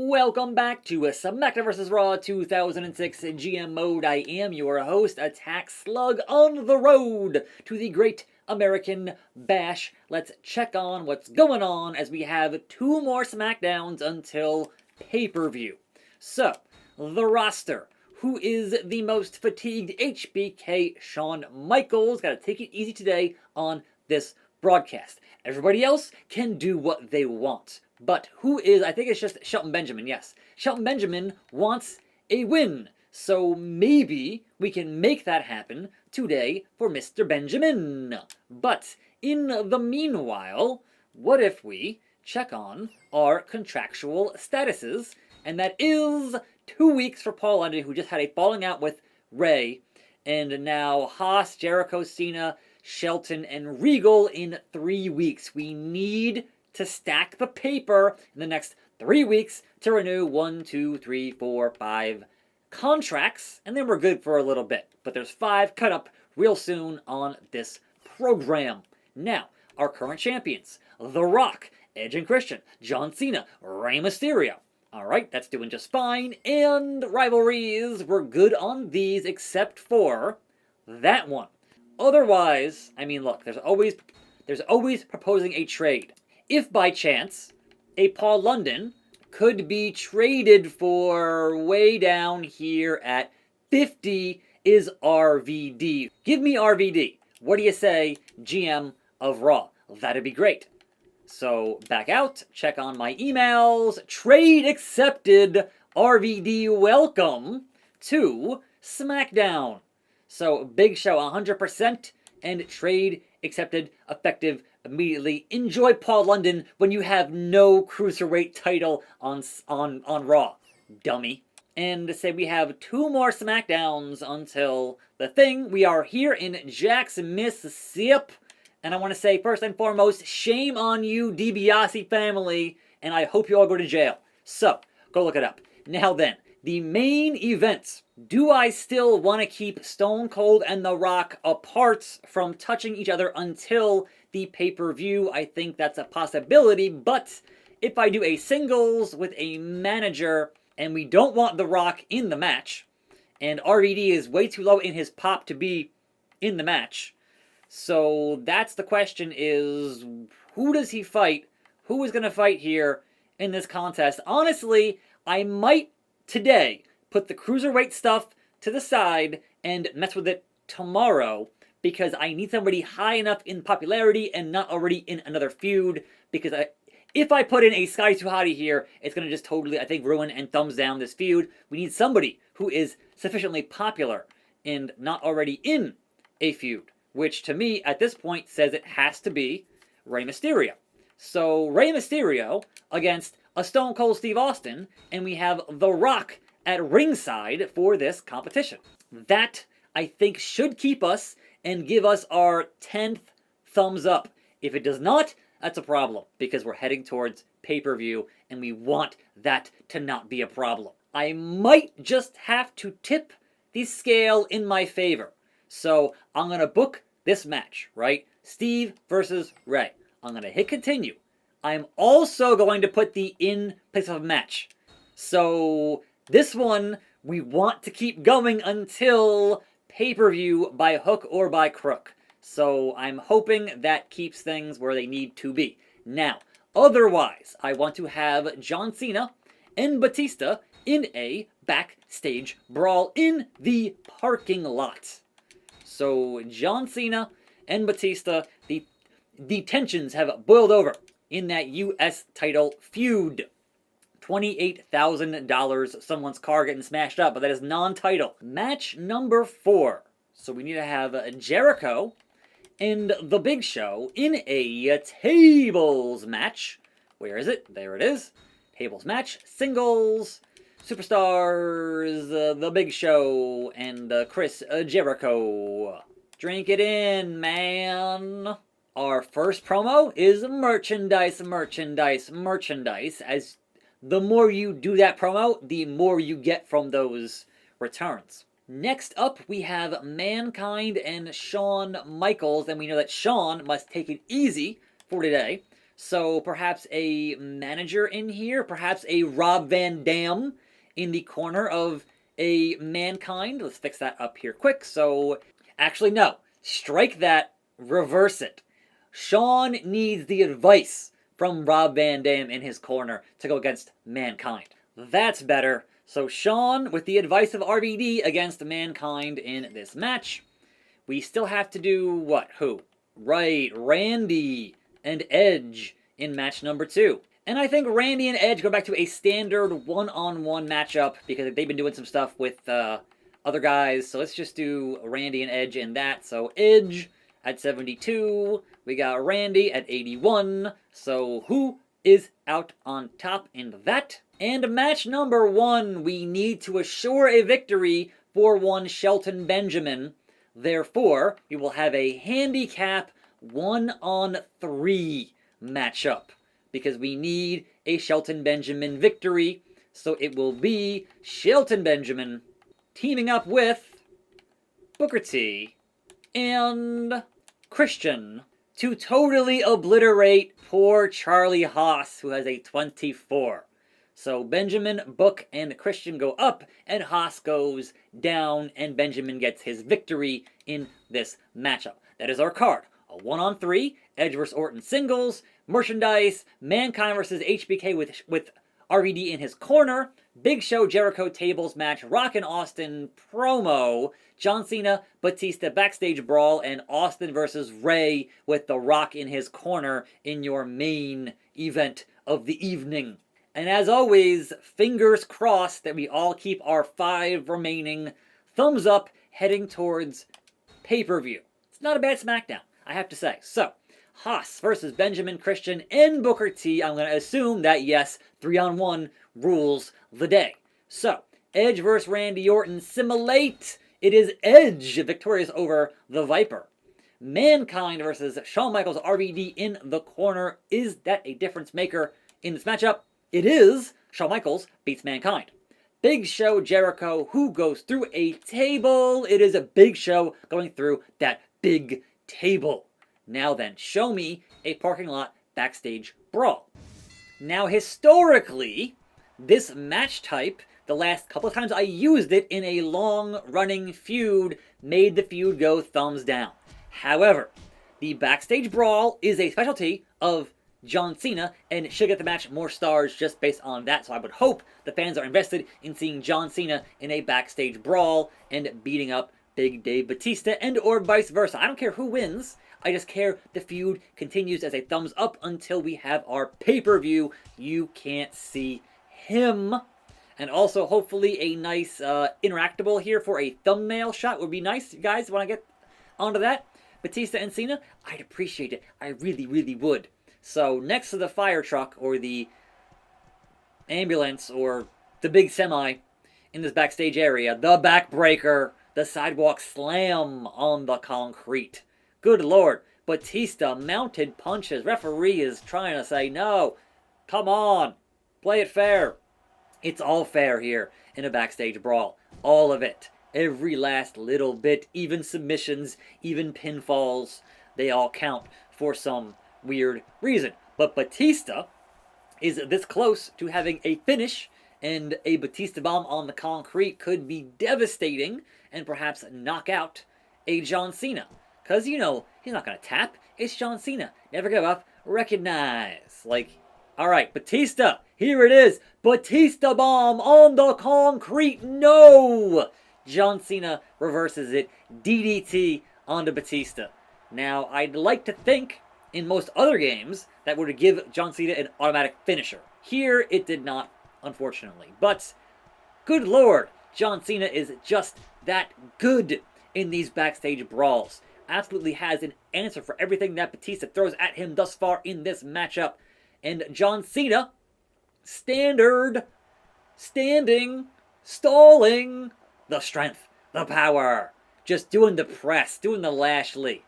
Welcome back to SmackDown Vs Raw 2006 GM Mode. I am your host, attackslug, on the road to the Great American Bash. Let's check on what's going on as we have 2 more SmackDowns until pay-per-view. So, the roster. Who is the most fatigued? HBK Shawn Michaels. Gotta take it easy today on this broadcast. Everybody else can do what they want. But who is, I think it's just Shelton Benjamin, yes. Shelton Benjamin wants a win. So maybe we can make that happen today for Mr. Benjamin. But in the meanwhile, what if we check on our contractual statuses? And that is 2 weeks for Paul London, who just had a falling out with Ray. And now Haas, Jericho, Cena, Shelton, and Regal in 3 weeks. We need to stack the paper in the next 3 weeks to renew 1, 2, 3, 4, 5 contracts, and then we're good for a little bit. But there's 5 cut up real soon on this program. Now, our current champions: The Rock, Edge and Christian, John Cena, Rey Mysterio. Alright, that's doing just fine. And rivalries, we're good on these except for that one. Otherwise, I mean, look, there's always proposing a trade. If by chance a Paul London could be traded for way down here at 50 is RVD. Give me RVD. What do you say, GM of Raw? That'd be great. So back out, check on my emails. Trade accepted. RVD, welcome to SmackDown. So Big Show 100% and trade accepted, effective immediately. Enjoy Paul London when you have no cruiserweight title on Raw, dummy. And to say we have 2 more SmackDowns until the thing. We are here in Jackson, Mississippi. And I want to say, first and foremost, shame on you, DiBiase family, and I hope you all go to jail. So, go look it up. Now then, the main events. Do I still want to keep Stone Cold and The Rock apart from touching each other until the pay-per-view? I think that's a possibility, but if I do a singles with a manager and we don't want The Rock in the match, and RVD is way too low in his pop to be in the match, so that's the question: is who does he fight? Who is going to fight here in this contest? Honestly, I might today put the cruiserweight stuff to the side and mess with it tomorrow, because I need somebody high enough in popularity and not already in another feud, because if I put in a Sky Too Hottie here, it's going to just totally, I think, ruin and thumbs down this feud. We need somebody who is sufficiently popular and not already in a feud, which to me at this point says it has to be Rey Mysterio. So Rey Mysterio against a Stone Cold Steve Austin, and we have The Rock at ringside for this competition. That, I think, should keep us and give us our 10th thumbs up. If it does not, that's a problem, because we're heading towards pay-per-view, and we want that to not be a problem. I might just have to tip the scale in my favor. So I'm going to book this match, right? Steve versus Rey. I'm going to hit continue. I'm also going to put the in place of match. So this one, we want to keep going until pay-per-view by hook or by crook. So I'm hoping that keeps things where they need to be. Now, otherwise, I want to have John Cena and Batista in a backstage brawl in the parking lot. So John Cena and Batista, the tensions have boiled over in that U.S. title feud. $28,000, someone's car getting smashed up, but that is non-title. Match number 4. So we need to have Jericho and The Big Show in a tables match. Where is it? There it is. Tables match. Singles. Superstars. The Big Show and Chris Jericho. Drink it in, man. Our first promo is merchandise, merchandise, merchandise. As the more you do that promo, the more you get from those returns. Next up, we have Mankind and Shawn Michaels, and we know that Shawn must take it easy for today. So perhaps a manager in here, perhaps a Rob Van Dam in the corner of a Mankind. Let's fix that up here quick. So, actually, no. Strike that, reverse it. Shawn needs the advice from Rob Van Dam in his corner to go against Mankind. That's better. So Shawn with the advice of RVD against Mankind in this match. We still have to do what? Who? Right, Randy and Edge in match number 2. And I think Randy and Edge go back to a standard one-on-one matchup because they've been doing some stuff with other guys. So let's just do Randy and Edge in that. So Edge at 72. We got Randy at 81. So who is out on top in that? And match number 1, we need to assure a victory for one Shelton Benjamin. Therefore, we will have a handicap 1-on-3 matchup because we need a Shelton Benjamin victory. So it will be Shelton Benjamin teaming up with Booker T and Christian to totally obliterate poor Charlie Haas, who has a 24. So Benjamin, Book, and Christian go up, and Haas goes down, and Benjamin gets his victory in this matchup. That is our card. A 1-on-3, Edge vs. Orton singles, merchandise, Mankind vs. HBK with RVD in his corner, Big Show Jericho tables match, Rock and Austin promo, John Cena, Batista backstage brawl, and Austin vs. Ray with The Rock in his corner in your main event of the evening. And as always, fingers crossed that we all keep our 5 remaining thumbs up heading towards pay-per-view. It's not a bad SmackDown, I have to say. So, Haas versus Benjamin, Christian, and Booker T. I'm going to assume that, yes, 3-on-1 rules the day. So, Edge versus Randy Orton, simulate. It is Edge victorious over the Viper. Mankind versus Shawn Michaels, RVD in the corner. Is that a difference maker in this matchup? It is. Shawn Michaels beats Mankind. Big Show Jericho, who goes through a table. It is a Big Show going through that big table. Now then, show me a parking lot backstage brawl. Now historically, this match type, the last couple of times I used it in a long-running feud, made the feud go thumbs down. However, the backstage brawl is a specialty of John Cena, and it should get the match more stars just based on that. So I would hope the fans are invested in seeing John Cena in a backstage brawl and beating up Big Dave Batista, and or vice versa. I don't care who wins. I just care the feud continues as a thumbs up until we have our pay-per-view. You can't see him. And also, hopefully, a nice interactable here for a thumbnail shot would be nice. You guys want to get onto that? Batista and Cena? I'd appreciate it. I really, really would. So, next to the fire truck, or the ambulance, or the big semi in this backstage area, the backbreaker, the sidewalk slam on the concrete. Good Lord, Batista mounted punches. Referee is trying to say, no, come on, play it fair. It's all fair here in a backstage brawl. All of it. Every last little bit. Even submissions, even pinfalls. They all count for some weird reason. But Batista is this close to having a finish, and a Batista bomb on the concrete could be devastating and perhaps knock out a John Cena. Because, you know, he's not going to tap. It's John Cena. Never give up. Recognize. Like, alright, Batista. Here it is. Batista bomb on the concrete. No! John Cena reverses it. DDT onto Batista. Now, I'd like to think in most other games that would give John Cena an automatic finisher. Here, it did not, unfortunately. But, good Lord, John Cena is just that good in these backstage brawls. Absolutely has an answer for everything that Batista throws at him thus far in this matchup. And John Cena, standing, stalling, the strength, the power, just doing the press, doing the Lashley.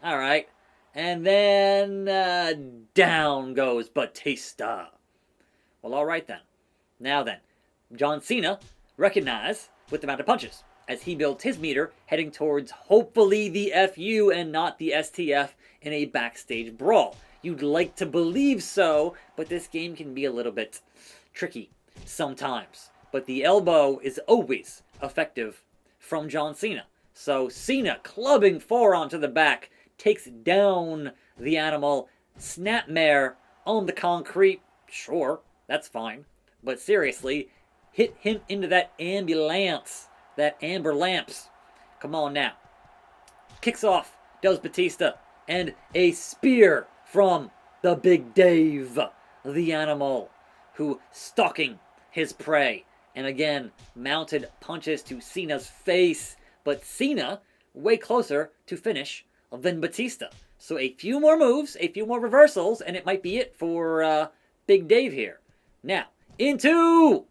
Alright, and then down goes Batista. Well, alright then. Now then, John Cena, recognize with the amount of punches, as he builds his meter, heading towards hopefully the FU and not the STF in a backstage brawl. You'd like to believe so, but this game can be a little bit tricky sometimes. But the elbow is always effective from John Cena. So Cena clubbing forearm to the back, takes down the animal. Snapmare on the concrete. Sure, that's fine. But seriously, hit him into that ambulance. That amber lamps. Come on now. Kicks off, does Batista. And a spear from the Big Dave, the animal, who stalking his prey. And again, mounted punches to Cena's face. But Cena, way closer to finish than Batista. So a few more moves, a few more reversals, and it might be it for Big Dave here. Now, into...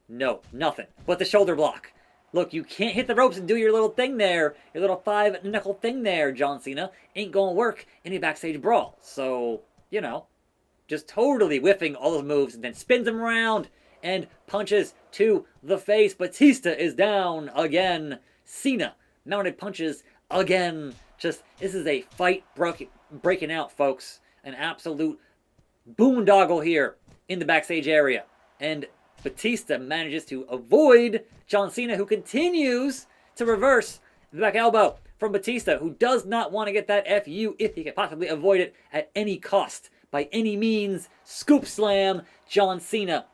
No, nothing. But the shoulder block. Look, you can't hit the ropes and do your little thing there. Your little 5-knuckle thing there, John Cena. Ain't gonna work in a backstage brawl. So, you know, just totally whiffing all those moves and then spins them around and punches to the face. Batista is down again. Cena mounted punches again. Just, this is a fight breaking out, folks. An absolute boondoggle here in the backstage area. And Batista manages to avoid John Cena, who continues to reverse the back elbow from Batista, who does not want to get that FU if he can possibly avoid it at any cost, by any means. Scoop slam. John Cena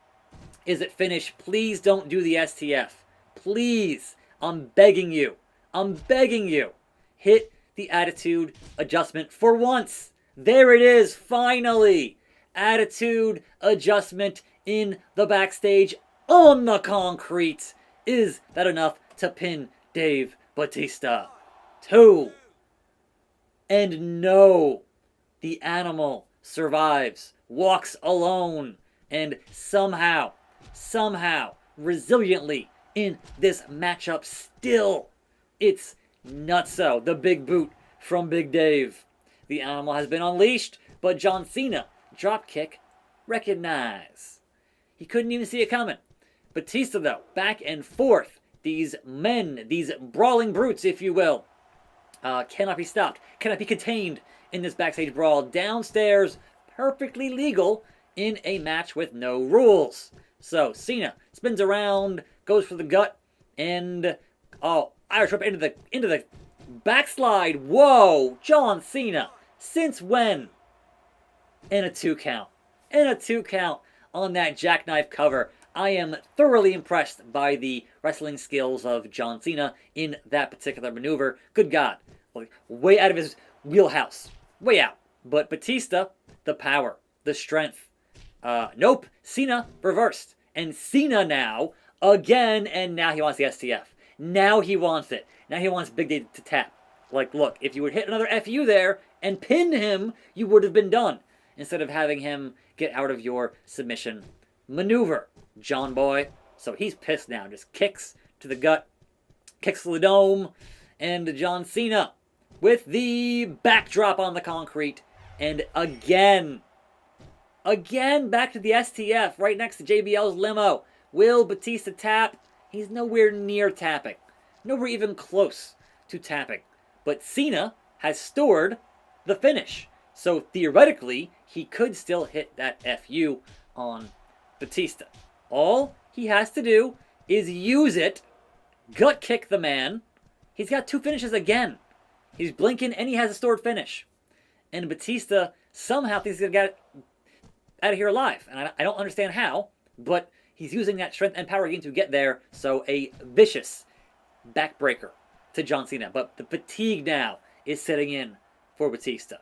is at finish. Please don't do the STF. Please. I'm begging you. I'm begging you. Hit the attitude adjustment for once. There it is, finally. Attitude adjustment in the backstage on the concrete. Is that enough to pin Dave Batista? 2. And no, the animal survives, walks alone, and somehow, resiliently in this matchup still, it's nutso. The big boot from Big Dave. The animal has been unleashed, but John Cena, dropkick, recognize. He couldn't even see it coming. Batista, though, back and forth. These men, these brawling brutes, if you will, cannot be stopped, cannot be contained in this backstage brawl. Downstairs, perfectly legal in a match with no rules. So, Cena spins around, goes for the gut, and, Irish whip into the backslide. Whoa, John Cena, since when? And a 2 count. And a 2 count on that jackknife cover. I am thoroughly impressed by the wrestling skills of John Cena in that particular maneuver. Good God. Way out of his wheelhouse. Way out. But Batista, the power, the strength. Nope. Cena reversed. And Cena now, again, and now he wants the STF. Now he wants it. Now he wants Big Dave to tap. Like, look, if you would hit another FU there and pin him, you would have been done. Instead of having him get out of your submission maneuver, John boy. So he's pissed now. Just kicks to the gut, kicks to the dome, and John Cena with the backdrop on the concrete. And again back to the STF right next to JBL's limo. Will Batista tap? He's nowhere near tapping. Nowhere even close to tapping. But Cena has stored the finish. So theoretically, he could still hit that FU on Batista. All he has to do is use it, gut kick the man. He's got 2 finishes again. He's blinking and he has a stored finish. And Batista somehow thinks he's going to get out of here alive. And I don't understand how, but he's using that strength and power gain to get there. So a vicious backbreaker to John Cena. But the fatigue now is setting in for Batista.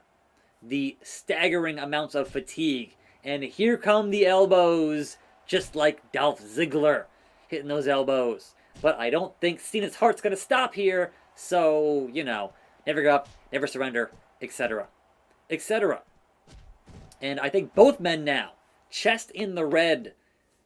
The staggering amounts of fatigue. And here come the elbows, just like Dolph Ziggler hitting those elbows. But I don't think Cena's heart's going to stop here. So, you know, never give up, never surrender, etc. etc. And I think both men now, chest in the red,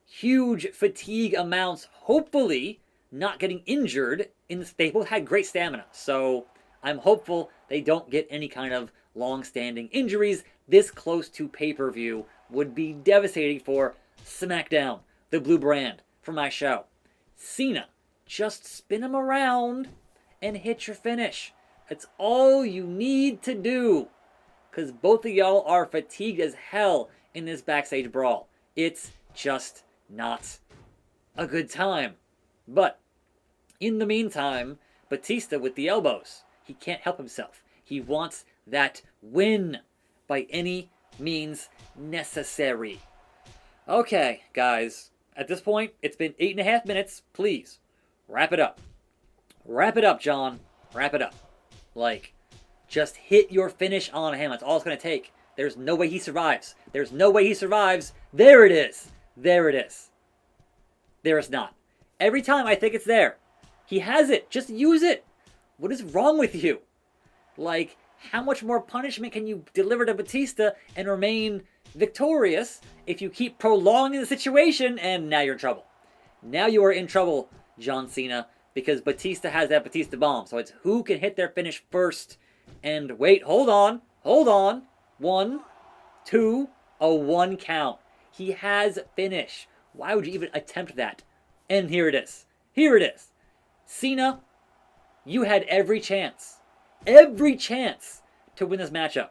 huge fatigue amounts, hopefully not getting injured. They both had great stamina. So I'm hopeful they don't get any kind of long-standing injuries. This close to pay-per-view would be devastating for SmackDown, the blue brand, for my show. Cena, just spin him around and hit your finish. That's all you need to do. because both of y'all are fatigued as hell in this backstage brawl. It's just not a good time. But in the meantime, Batista with the elbows. He can't help himself. He wants that win by any means necessary. Okay, guys. At this point, it's been 8.5 minutes. Please, wrap it up. Wrap it up, John. Wrap it up. Like, just hit your finish on him. That's all it's going to take. There's no way he survives. There's no way he survives. There it is. There it is. There is not. Every time I think it's there. He has it. Just use it. What is wrong with you? Like, how much more punishment can you deliver to Batista and remain victorious if you keep prolonging the situation? And now you're in trouble. Now you are in trouble, John Cena, because Batista has that Batista bomb. So it's who can hit their finish first. And wait, hold on. Hold on. 1, 2, a 1 count. He has finish. Why would you even attempt that? And here it is. Here it is. Cena, you had every chance to win this matchup.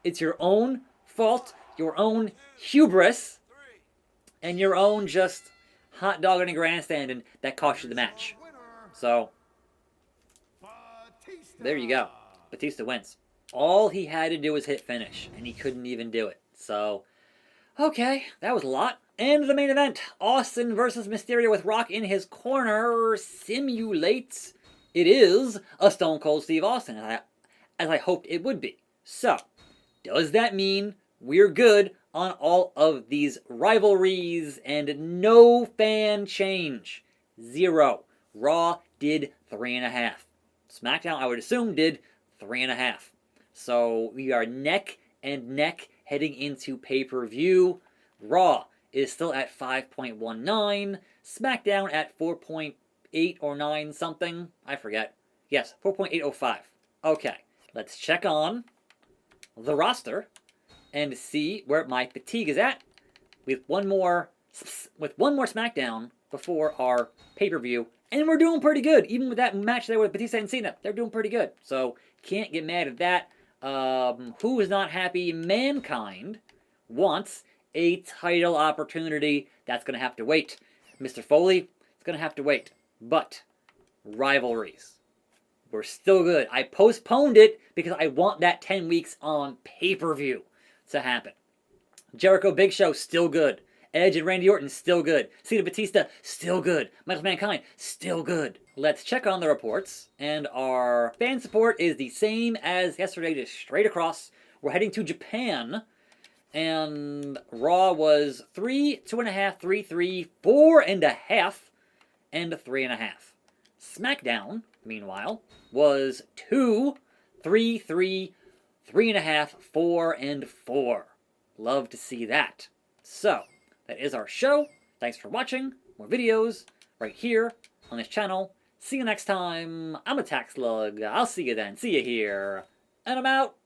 It's your own fault, your own hubris, and your own just hot dog in a grandstand, and that cost you the match. So, there you go. Batista wins. All he had to do was hit finish, and he couldn't even do it. So, okay, that was a lot. And the main event, Austin versus Mysterio with Rock in his corner, simulates it is a Stone Cold Steve Austin, as I hoped it would be. So, does that mean we're good on all of these rivalries and no fan change? 0. Raw did 3.5. SmackDown, I would assume, did 3.5. So, we are neck and neck heading into pay-per-view. Raw is still at 5.19. SmackDown at 4.8 or 9 something. I forget. Yes, 4.805. Okay, let's check on the roster and see where my fatigue is at with one more SmackDown before our pay-per-view. And we're doing pretty good. Even with that match there with Batista and Cena, they're doing pretty good. So, can't get mad at that. Who is not happy? Mankind wants a title opportunity. That's going to have to wait. Mr. Foley, it's going to have to wait. But rivalries, we're still good. I postponed it because I want that 10 weeks on pay-per-view to happen. Jericho Big Show, still good. Edge and Randy Orton, still good. Cena Batista, still good. Michael Mankind, still good. Let's check on the reports. And our fan support is the same as yesterday, just straight across. We're heading to Japan. And Raw was 3, 2.5, 3, 3, 4.5, and 3.5. SmackDown, meanwhile, was 2, 3, 3, 3.5, 4, and 4. Love to see that. So, that is our show. Thanks for watching. More videos right here on this channel. See you next time. I'm attackslug. I'll see you then. See you here. And I'm out.